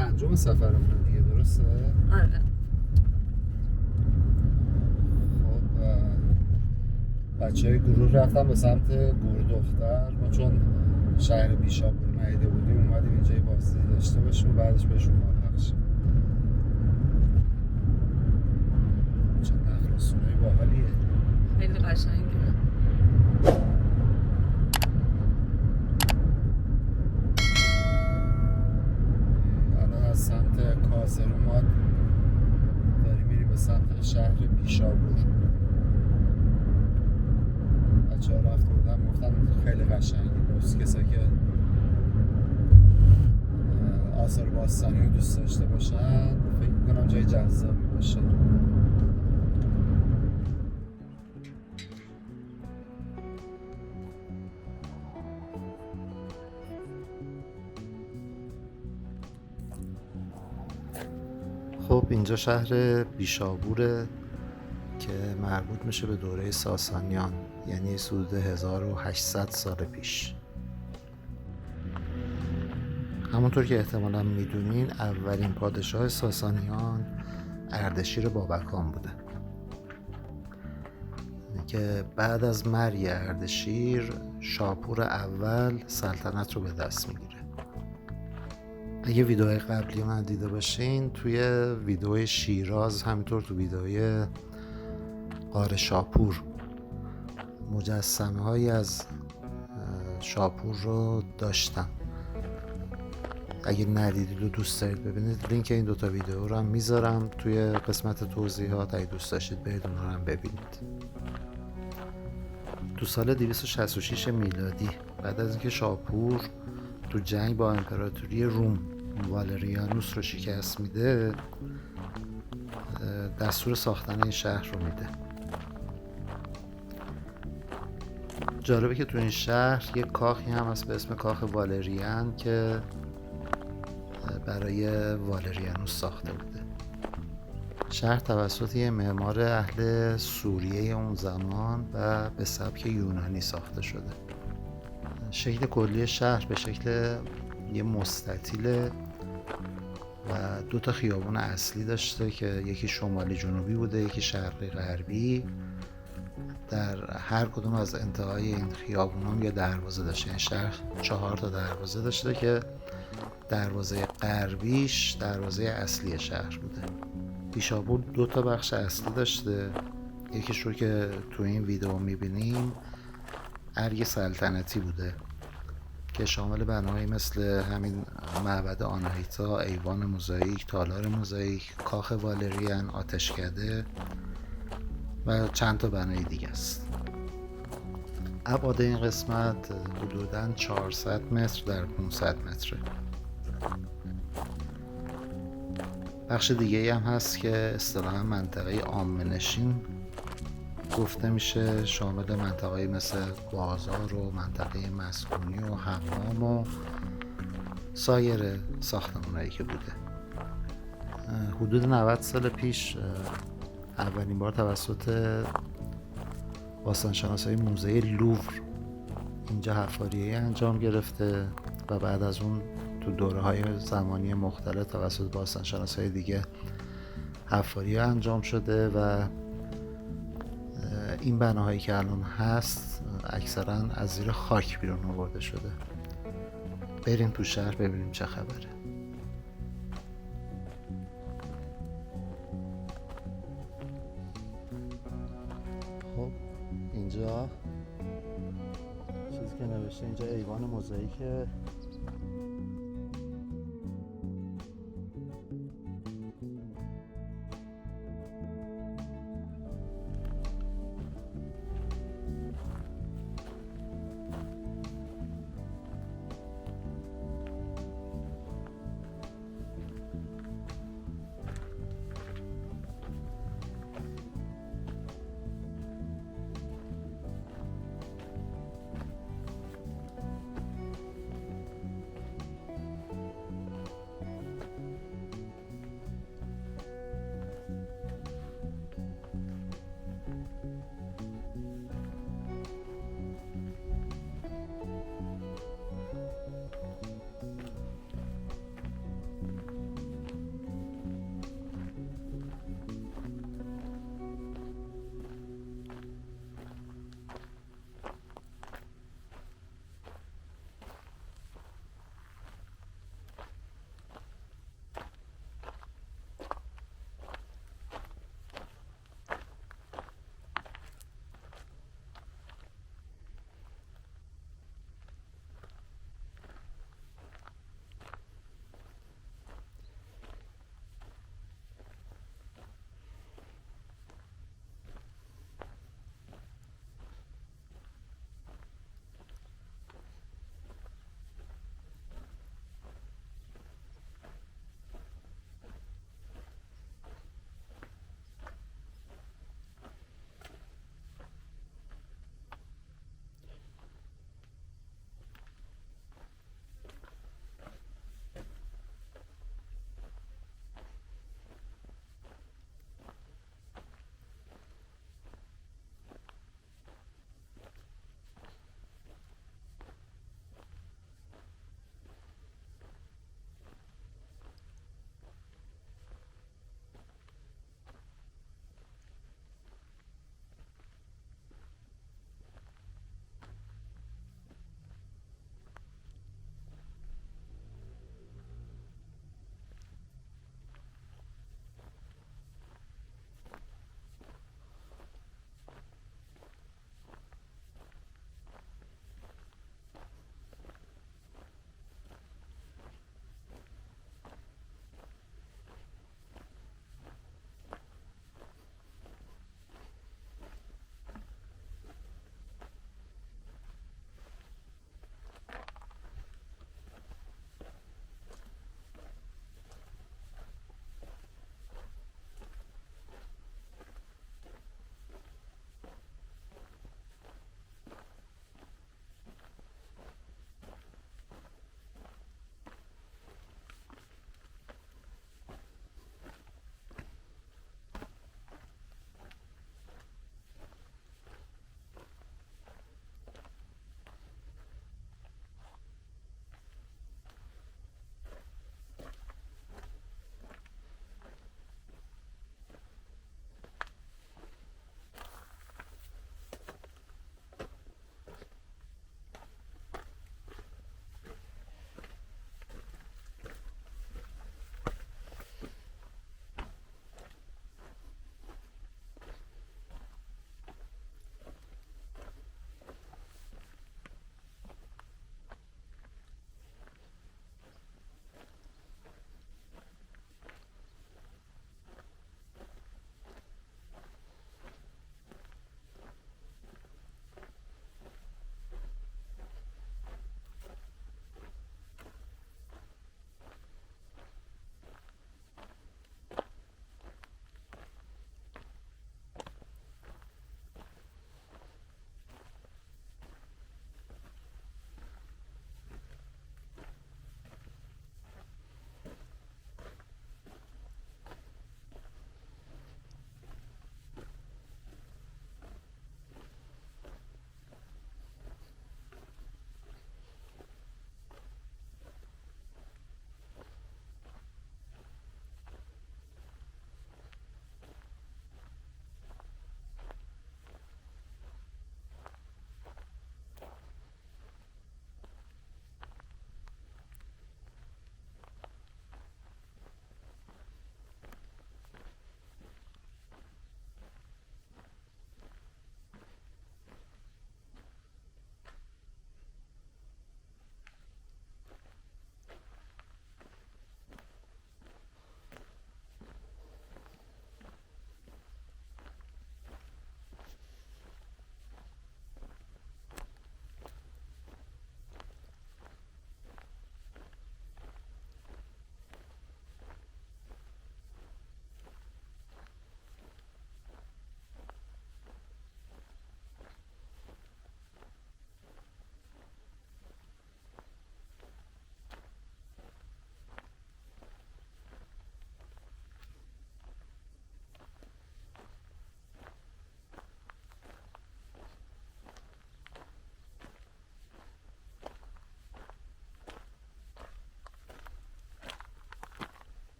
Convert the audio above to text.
پنجم سفرمونه دیگه، درسته؟ آره. خب بچه های گروه رفتن به سمت گور دختر. ما چون شهر بیشابور ندیده بودیم اومدیم اینجا یه بازدید داشته باشیم و بعدش بهشون ملحق شیم. چه نخراسونهای باحالیه. خیلی قشنگه. الان از سمت کازرومات داریم میریم به سمت شهر بیشابور. بچه ها رفته بودن گفتن خیلی قشنگه. دوست کسایی که آثار باستانی رو دوست داشته باشن فکر میکنم جای جذابی باشه. خب اینجا شهر بیشابوره که مربوط میشه به دوره ساسانیان، یعنی حدود 1800 سال پیش. همونطور که احتمالا میدونین اولین پادشاه ساسانیان اردشیر بابکان بوده که بعد از مرگ اردشیر شاپور اول سلطنت رو به دست میگیره. اگه ویدیوهای قبلی من دیده باشین توی ویدیوهای شیراز همینطور تو ویدیوهای غار شاپور مجسمه هایی از شاپور رو داشتم. اگه ندیدید و دوست دارید ببینید لینک این دوتا ویدیو رو هم میذارم توی قسمت توضیحات. اگه دوست داشتید برید اونها رو هم ببینید. تو سال 266 میلادی بعد از اینکه شاپور تو جنگ با امپراتوری روم والریانوس رو شکست میده دستور ساختن این شهر رو میده. جالبه که تو این شهر یک کاخی هم هست به اسم کاخ والریان که برای والریانوس ساخته بوده. شهر توسط یه معمار اهل سوریه اون زمان و به سبک یونانی ساخته شده. شکل کلی شهر به شکل یه مستطیله و دو تا خیابون اصلی داشته که یکی شمالی جنوبی بوده یکی شرقی غربی. در هر کدوم از انتهای این خیابونام یه دروازه داشته. این شهر 4 تا دروازه داشته که دروازه غربیش دروازه اصلی شهر بوده. بیشابور 2 تا بخش اصلی داشته. یکیش رو که تو این ویدیو میبینیم ارگ سلطنتی بوده که شامل بناهایی مثل همین معبد آناهیتا، ایوان موزاییک، تالار موزاییک، کاخ والریان، آتشکده و چند تا بنای دیگه است. ابعاد این قسمت حدوداً 400 متر در 500 متره. بخش دیگه هم هست که اصطلاحاً منطقه عامه‌نشین گفته میشه، شامل منطقه‌ای مثل بازار و منطقه مسکونی و حمام و سایر ساختمان‌هایی که بوده. حدود 90 سال پیش اولین بار توسط باستانشناسای موزه لوور اینجا حفاریه‌ای انجام گرفته و بعد از اون تو دوره‌های زمانی مختلف توسط باستانشناسای دیگه حفاریه انجام شده و این بناهایی که الان هست اکثرا از زیر خاک بیرون آورده شده. بریم تو شهر ببینیم چه خبره. خب اینجا چیزی که نوشته اینجا ایوان موزاییکه